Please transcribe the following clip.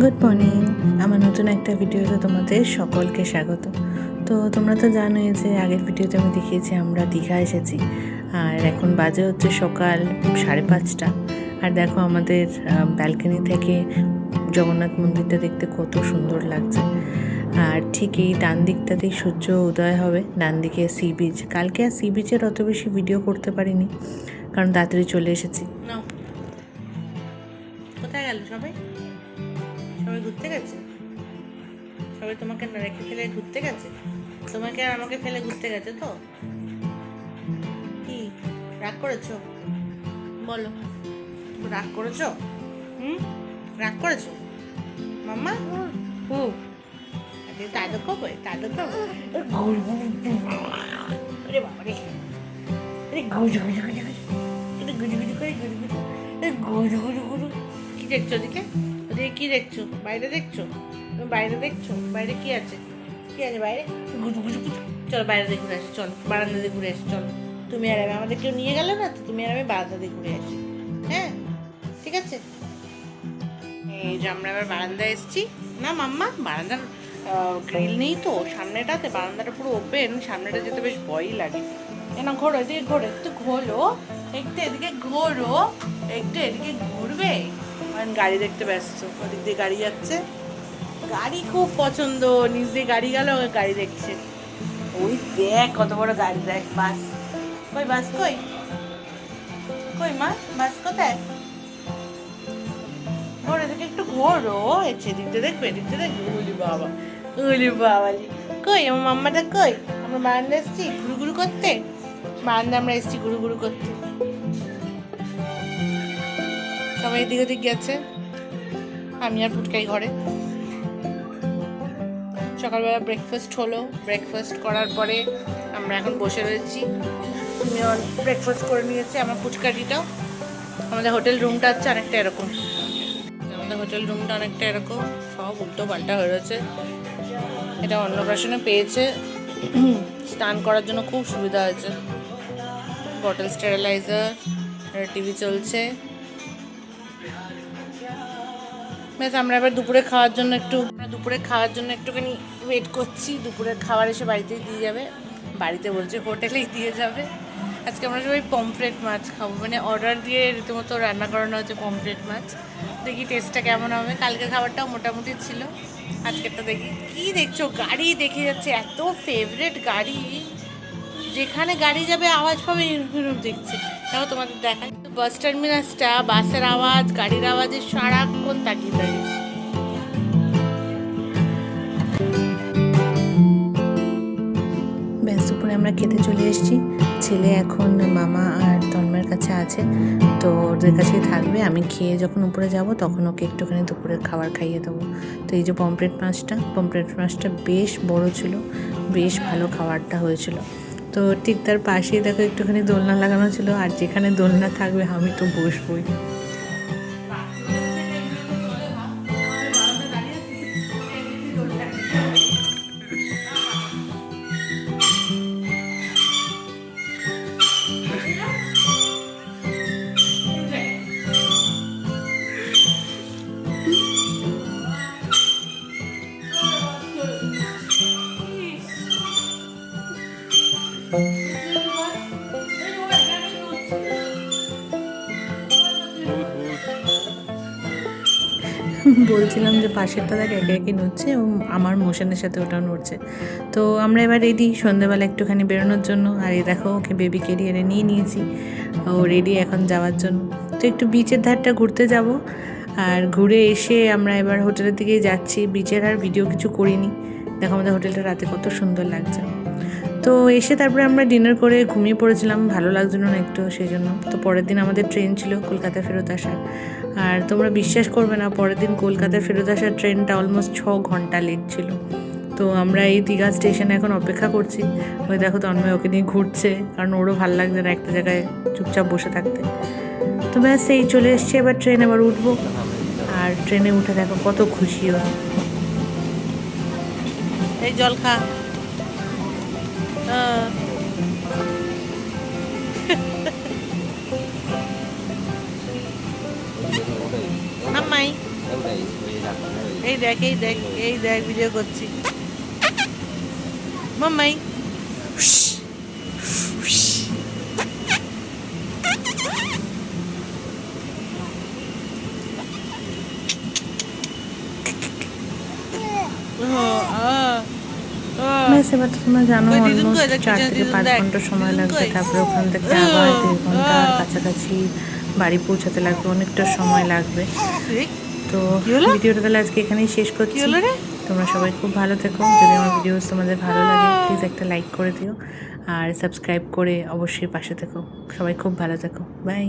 Good morning. আমার নতুন একটা ভিডিওতে তোমাদের সকলকে স্বাগত। তো তোমরা তো জানোই যে আগের ভিডিওতে আমি দেখিয়েছি আমরা দীঘা এসেছি, আর এখন বাজে হচ্ছে সকাল 5:30। আর দেখো আমাদের ব্যালকনি থেকে জগন্নাথ মন্দিরটা দেখতে কত সুন্দর লাগছে। আর ঠিক এই ডান দিকটাতেই সূর্য উদয় হবে, ডান দিকে সি বিচ। কালকে আর সি বিচের অত বেশি ভিডিও করতে পারিনি কারণ তাড়াতাড়ি চলে এসেছি। কোথায় গেল সবাই? সবাই ঘুরতে গেছে? সবাই তোমাকে না রেখে ফেলে ঘুরতে গেছে? তোমাকে আর আমাকে ফেলে ঘুরতে গেছে তো? কি রাগ করেছো? বলো, রাগ করেছো? রাগ করেছো মাম্মা? আরে দাদু কবে? দাদু কবে? আরে বাবা রে, আরে গুজু গুজু গুজু গুজু গুজু গুজু করে গুজু গুজু, গুজু গুজু গুজু। কি দেখছো ওদিকে? ওদিকে কি দেখছো? বাইরে দেখছো? তুমি বাইরে দেখছো? বাইরে কি আছে? কি আছে বাইরে? গুজু গুজু গুজু। চলো বাইরে দিয়ে ঘুরে আসি, চলো বারান্দা দিয়ে ঘুরে আসি। চলো তুমি আর আমি, আমাদের কেউ নিয়ে গেলে না তো, তুমি আর আমি বারান্দা দিয়ে ঘুরে আসি। হ্যাঁ ঠিক আছে। এই যে আমরা এবার বারান্দায় এসেছি। না মাম্মা, বারান্দার গ্রিল নেই তো সামনেটাতে, বারান্দাটা পুরো ওপেন, সামনেটা যেতে বেশ ভয়ই লাগে। না ঘোরো, এদিকে ঘোরো, একটু ঘোরো, একটু এদিকে ঘোরো, একটু এদিকে ঘুরবে। গাড়ি দেখতে ব্যস্ত, ওদিক দিয়ে গাড়ি যাচ্ছে, গাড়ি খুব পছন্দ, নিজ দিয়ে গাড়ি গেল, গাড়ি দেখছে। ওই দেখ কত বড় গাড়ি, দেখ বাস। কই বাস? কই কই মা, বাস কোথায়? ঘোরে থেকে একটু ঘোরো, এদিকটা দেখবে, এদিকটা দেখবে। উলি বাবা, উলি বাবালি। কই আমার মাম্মাটা কই? আমরা বারান্দা এসছি ঘুরু ঘুরু করতে, বারান্দা আমরা এসছি ঘুরু ঘুরু করতে। সবাই এদিক ওদিক গেছে, আমি আর ফুটকাই ঘরে। সকালবেলা ব্রেকফাস্ট হলো, ব্রেকফাস্ট করার পরে আমরা এখন বসে রয়েছি। তুমি ব্রেকফাস্ট করে নিয়েছি, আমার ফুচকারিটাও। আমাদের হোটেল রুমটা হচ্ছে অনেকটা এরকম, আমাদের হোটেল রুমটা অনেকটা এরকম, সব উল্টো পাল্টা হয়ে রয়েছে। এটা অন্নপ্রাশনে পেয়েছে, স্নান করার জন্য খুব সুবিধা হয়েছে। বটল স্টেরিলাইজার, টিভি চলছে। বেশ, আমরা এবার দুপুরে খাওয়ার জন্য একটুখানি ওয়েট করছি। দুপুরের খাবার এসে বাড়িতেই দিয়ে যাবে, বাড়িতে বলছে হোটেলেই দিয়ে যাবে। আজকে আমরা সবাই পমফ্রেট মাছ খাবো, মানে অর্ডার দিয়ে রীতিমতো রান্না করানো হচ্ছে পমফ্রেট মাছ। দেখি টেস্টটা কেমন হবে। কালকের খাবারটাও মোটামুটি ছিল, আজকেরটা দেখি। কি দেখছো? গাড়ি দেখে যাচ্ছে, এত ফেভারেট গাড়ি, যেখানে গাড়ি যাবে আওয়াজ পাবে এরকম দেখছে। দেখো তোমাদের দেখায় বাস টার্মিনাসটা, বাসের আওয়াজ, গাড়ির আওয়াজে সারাক্ষণ তাকিয়ে থাকে। ব্যাস, দুপুরে আমরা খেতে চলে এসেছি। ছেলে এখন মামা আর তন্ময়ের কাছে আছে, তো ওদের কাছেই থাকবে। আমি খেয়ে যখন উপরে যাব তখন ওকে একটুখানি দুপুরের খাবার খাইয়ে দেবো। তো এই যে পমফ্রেট মাছটা বেশ বড় ছিল, বেশ ভালো খাবারটা হয়েছিল। তো ঠিক তার পাশেই দেখো একটুখানি দোলনা লাগানো ছিল, আর যেখানে দোলনা থাকবে আমি তো বসবই। বলছিলাম যে পাশেরটা দেখ একে একে নড়ছে, ও আমার মোশনের সাথে ওটাও নড়ছে। তো আমরা এবার রেডি সন্ধ্যেবেলা একটুখানি বেরোনোর জন্য। আর এই দেখো ওকে বেবি ক্যারিয়ারে নিয়ে নিয়েছি, ও রেডি এখন যাওয়ার জন্য। তো একটু বিচের ধারটা ঘুরতে যাব, আর ঘুরে এসে আমরা এবার হোটেলের দিকেই যাচ্ছি। বিচের আর ভিডিও কিছু করিনি। দেখো আমাদের হোটেলটা রাতে কত সুন্দর লাগছে। তো এসে তারপরে আমরা ডিনার করে ঘুমিয়ে পড়েছিলাম, ভালো লাগছিল না একটু, সেই জন্য। তো পরের দিন আমাদের ট্রেন ছিল কলকাতায় ফেরত আসার। আর তোমরা বিশ্বাস করবে না, পরের দিন কলকাতায় ফেরত আসার ট্রেনটা অলমোস্ট 6 ঘন্টা লেট ছিল। তো আমরা এই দীঘা স্টেশনে এখন অপেক্ষা করছি। ওই দেখো তন্ময় ওকে নিয়ে ঘুরছে, কারণ ওরও ভালো লাগছে না একটা জায়গায় চুপচাপ বসে থাকতে। তো ব্যাস, সেই চলে এসছে, এবার ট্রেন এবার উঠবো। আর ট্রেনে উঠে দেখো কত খুশি ও। এই জল খা। Năm mày দেখ এই দেখ ভিডিও করছি মাম্মাই ব্যাস এবার তো তোমরা জানো অলমোস্ট 4 থেকে 5 ঘন্টা সময় লাগবে, তারপরে ওখান থেকে আবার 2 ঘন্টার কাছাকাছি বাড়ি পৌঁছাতে লাগবে, অনেকটা সময় লাগবে। তো ভিডিওটা তাহলে আজকে এখানেই শেষ করছি। তোমরা সবাই খুব ভালো থেকো। যদি আমার ভিডিওস তোমাদের ভালো লাগে প্লিজ একটা লাইক করে দিও, আর সাবস্ক্রাইব করে অবশ্যই পাশে থেকো। সবাই খুব ভালো থেকো, বাই।